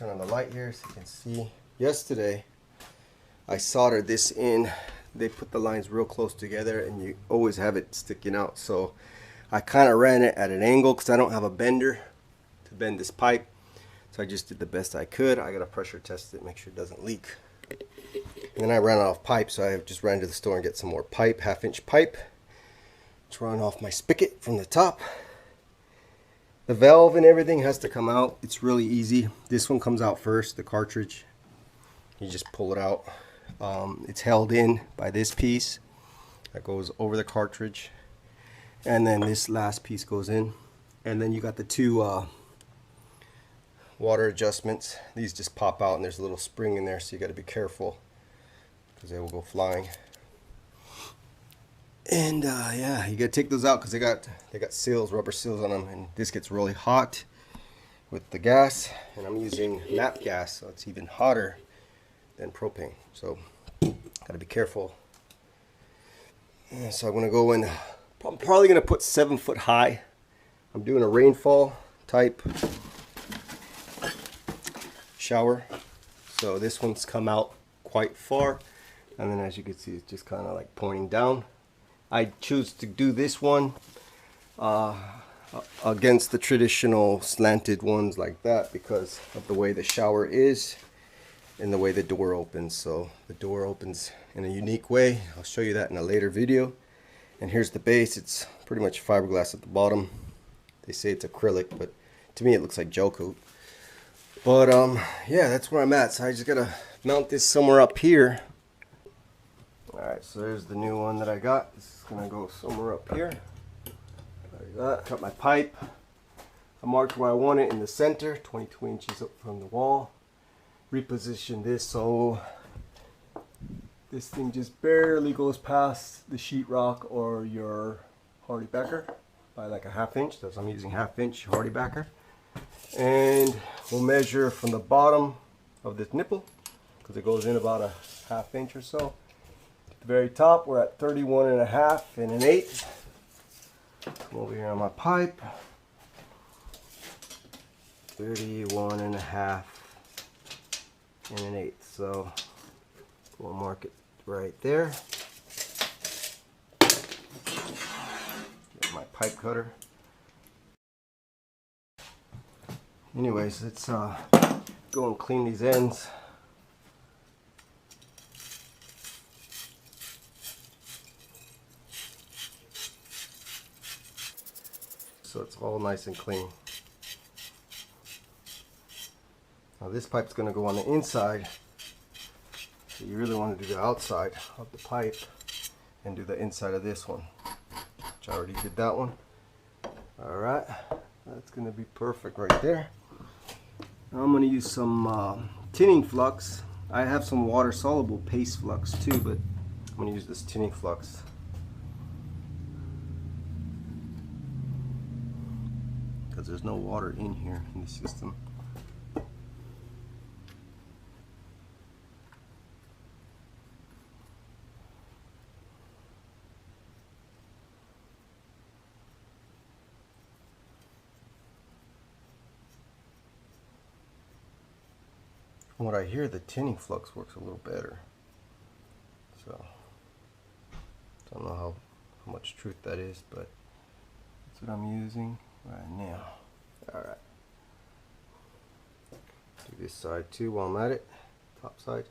turn on the light here so you can see. Yesterday I soldered this in. They put the lines real close together and you always have it sticking out, so I kind of ran it at an angle because I don't have a bender to bend this pipe, so I just did the best I could. I gotta pressure test it, make sure it doesn't leak. And then I ran out of pipe, so I just ran to the store and get some more pipe, 1/2 inch pipe. Just run off my spigot from the top. The valve and everything has to come out. It's really easy. This one comes out first, the cartridge. You just pull it out. It's held in by this piece that goes over the cartridge, and then this last piece goes in, and then you got the two water adjustments. These just pop out and there's a little spring in there, so you got to be careful because they will go flying. And yeah, you gotta take those out because they got seals, rubber seals on them, and this gets really hot with the gas, and I'm using MAP gas, so it's even hotter than propane, so gotta be careful. And so I'm gonna go in. I'm probably gonna put 7 foot high. I'm doing a rainfall type shower, so this one's come out quite far, and then as you can see, it's just kind of like pointing down. I choose to do this one against the traditional slanted ones like that because of the way the shower is and the way the door opens. So the door opens in a unique way. I'll show you that in a later video. And here's the base. It's pretty much fiberglass at the bottom. They say it's acrylic, but to me it looks like gel coat. But yeah, that's where I'm at. So I just gotta mount this somewhere up here. Alright, so there's the new one that I got. This is going to go somewhere up here. Like that. Cut my pipe. I marked where I want it in the center, 22 inches up from the wall. Reposition this so this thing just barely goes past the sheetrock or your hardy backer by like a 1/2 inch. So I'm using 1/2 inch hardy backer. And we'll measure from the bottom of this nipple because it goes in about a 1/2 inch or so. The very top, we're at 31.5 1/8. Come over here on my pipe. 31.5 1/8. So we'll mark it right there. Get my pipe cutter. Anyways, let's go and clean these ends. So it's all nice and clean. Now this pipe's going to go on the inside, so you really want to do the outside of the pipe and do the inside of this one, which I already did that one. Alright, that's going to be perfect right there. Now I'm going to use some tinning flux. I have some water soluble paste flux too, but I'm going to use this tinning flux. Because there's no water in here in the system. From what I hear, the tinning flux works a little better. So, don't know how much truth that is, but that's what I'm using right now. Alright. Do this side too while I'm at it. Top side.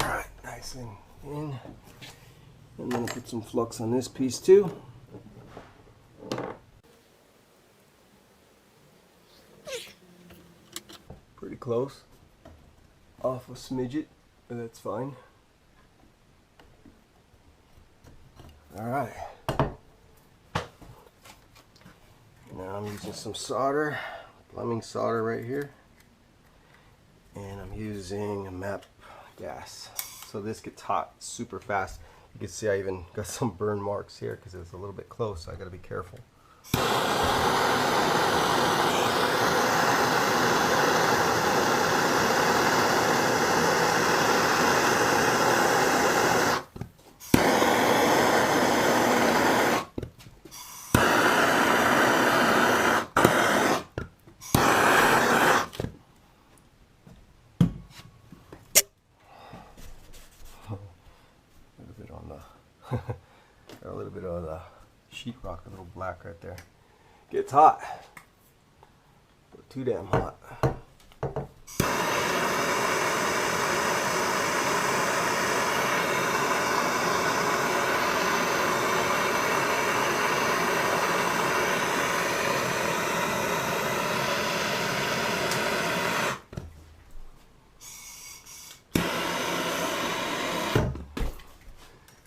Alright, nice and in. And then put some flux on this piece too. Pretty close. Off a smidget, but that's fine. Alright. Now I'm using some solder, plumbing solder right here. And I'm using a MAP gas. So this gets hot super fast. You can see I even got some burn marks here because it's a little bit close, so I gotta be careful. sheetrock, a little black right there. Gets hot. Too damn hot.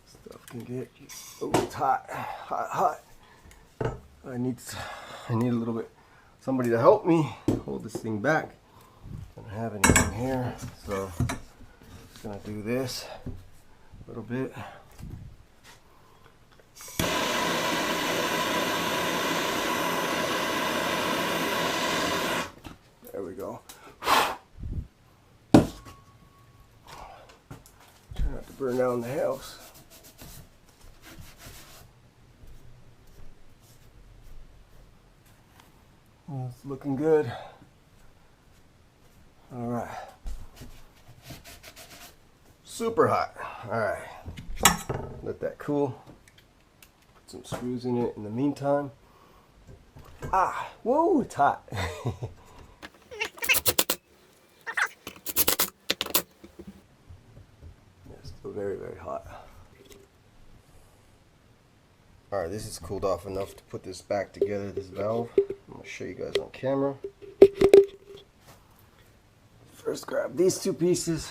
Stuff can get, oh, it's hot, hot. I need a little bit, somebody to help me hold this thing back. I don't have anything here, so I'm just gonna do this a little bit. There we go. Try not to burn down the house. It's looking good. All right. Super hot. All right. Let that cool. Put some screws in it in the meantime. Ah, whoa, it's hot. It's still very, very hot. All right, this is cooled off enough to put this back together, this valve. I'm gonna show you guys on camera. First, grab these two pieces.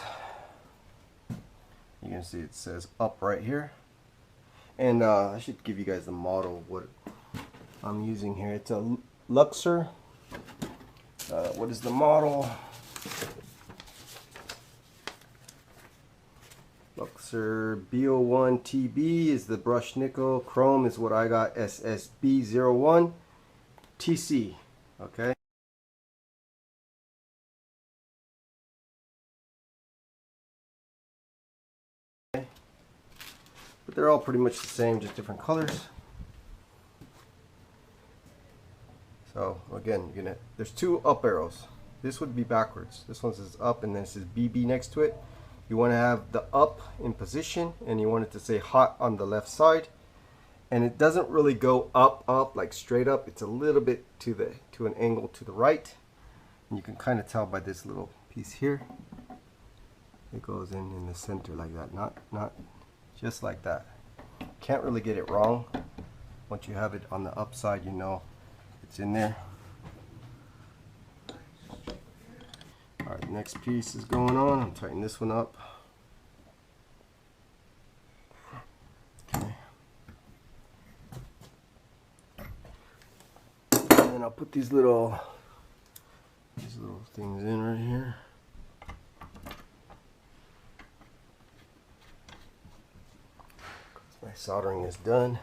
You can see it says up right here. And I should give you guys the model of what I'm using here. It's a Luxier. What is the model? Luxier B01 TB is the brushed nickel. Chrome is what I got, B01 TC. Okay. But they're all pretty much the same, just different colors. So again, there's two up arrows. This would be backwards. This one says up and then it says BB next to it. You want to have the up in position and you want it to say hot on the left side. And it doesn't really go up like straight up. It's a little bit to an angle to the right. And you can kind of tell by this little piece here. It goes in the center like that, not just like that. Can't really get it wrong. Once you have it on the upside, you know it's in there. All right, next piece is going on. I'm tightening this one up. Okay. And then I'll put these little things in right here. My soldering is done.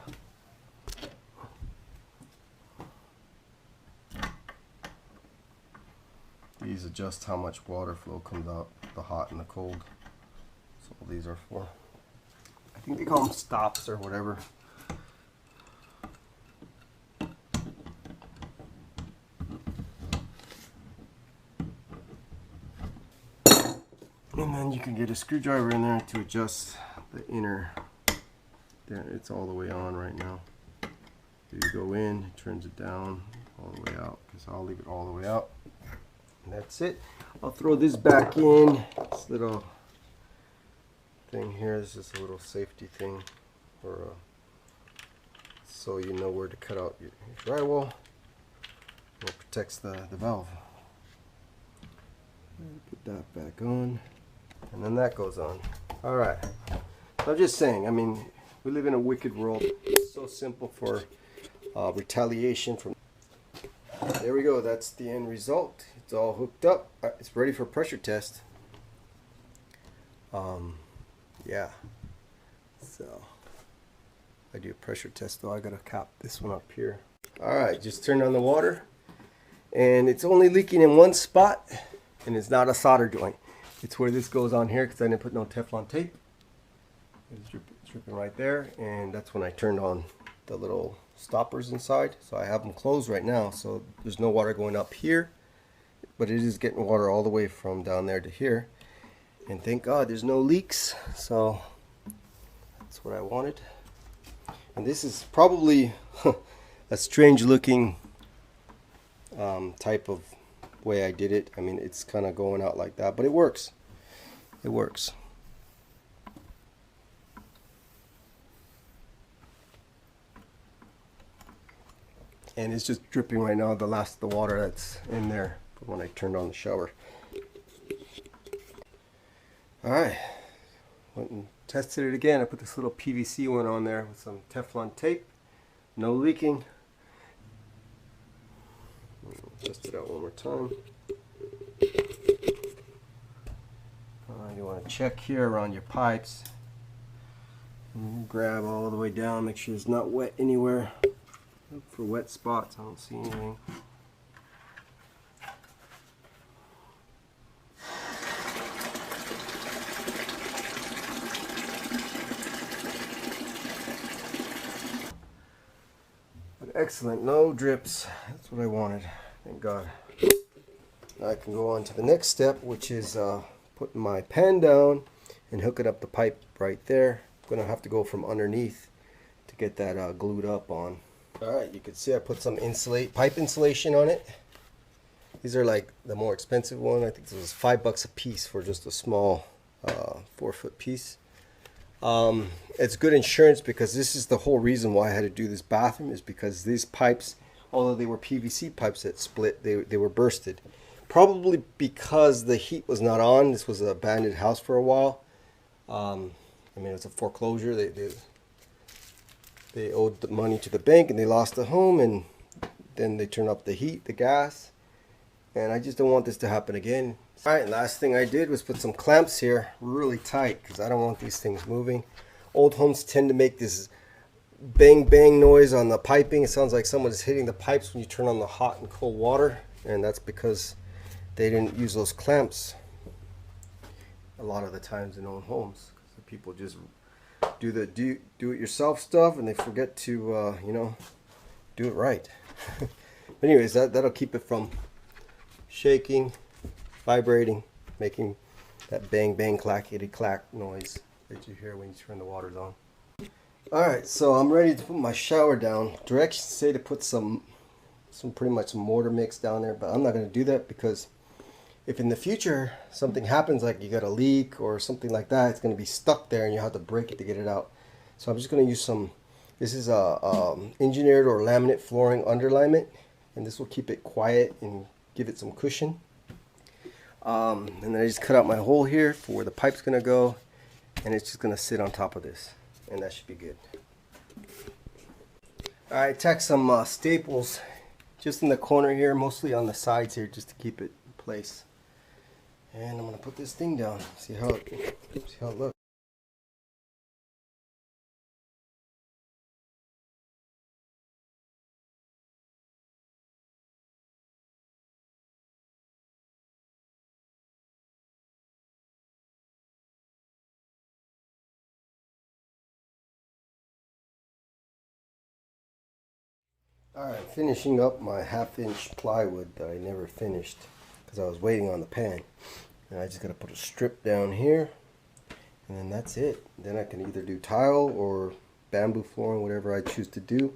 These adjust how much water flow comes out, the hot and the cold. That's all these are for. I think they call them stops or whatever. And then you can get a screwdriver in there to adjust the inner. There, it's all the way on right now. Here you go in, it turns it down all the way out, because I'll leave it all the way out. And that's it. I'll throw this back in. This little thing here is just a little safety thing, for so you know where to cut out your drywall. It protects the valve. Put that back on, and then that goes on. All right. So I'm just saying. I mean, we live in a wicked world. It's so simple for retaliation from. There we go. That's the end result. It's all hooked up. It's ready for pressure test. Yeah. So I do a pressure test though. I gotta cap this one up here. All right. Just turn on the water, and it's only leaking in one spot, and it's not a solder joint. It's where this goes on here because I didn't put no Teflon tape. It's dripping right there, and that's when I turned on the little stoppers inside. So I have them closed right now, so there's no water going up here, but it is getting water all the way from down there to here. And thank God there's no leaks, so that's what I wanted. And this is probably a strange looking type of way I did it. I mean, it's kind of going out like that, but it works. It works. And it's just dripping right now, the last of the water that's in there from when I turned on the shower. Alright, went and tested it again. I put this little PVC one on there with some Teflon tape. No leaking. Test it out one more time. You want to check here around your pipes. Grab all the way down, make sure it's not wet anywhere. Look for wet spots, I don't see anything. But excellent, no drips. That's what I wanted, thank God. Now I can go on to the next step, which is putting my pan down and hooking up the pipe right there. I'm gonna have to go from underneath to get that glued up on. Alright, you can see I put some pipe insulation on it. These are like the more expensive one. I think this was $5 a piece for just a small 4-foot piece. It's good insurance because this is the whole reason why I had to do this bathroom, is because these pipes, although they were PVC pipes that split, they were bursted. Probably because the heat was not on. This was an abandoned house for a while. I mean, it's a foreclosure. They owed the money to the bank and they lost the home, and then they turned up the heat, the gas, and I just don't want this to happen again. Alright, last thing I did was put some clamps here really tight because I don't want these things moving. Old homes tend to make this bang bang noise on the piping. It sounds like someone's hitting the pipes when you turn on the hot and cold water, and that's because they didn't use those clamps a lot of the times in old homes. So people just do the do-it-yourself stuff and they forget to you know, do it right. But anyways, that'll keep it from shaking, vibrating, making that bang bang clackety clack noise that you hear when you turn the waters on. Alright, so I'm ready to put my shower down. Directions say to put some pretty much some mortar mix down there, but I'm not going to do that because if in the future something happens, like you got a leak or something like that, it's going to be stuck there and you have to break it to get it out. So I'm just going to use some, this is a engineered or laminate flooring underlayment, and this will keep it quiet and give it some cushion. And then I just cut out my hole here for where the pipe's going to go, and it's just going to sit on top of this, and that should be good. Alright, tack some staples just in the corner here, mostly on the sides here, just to keep it in place. And I'm going to put this thing down, see how it looks. Alright, finishing up my 1/2-inch plywood that I never finished because I was waiting on the pan. And I just got to put a strip down here, and then that's it. Then I can either do tile or bamboo flooring, whatever I choose to do.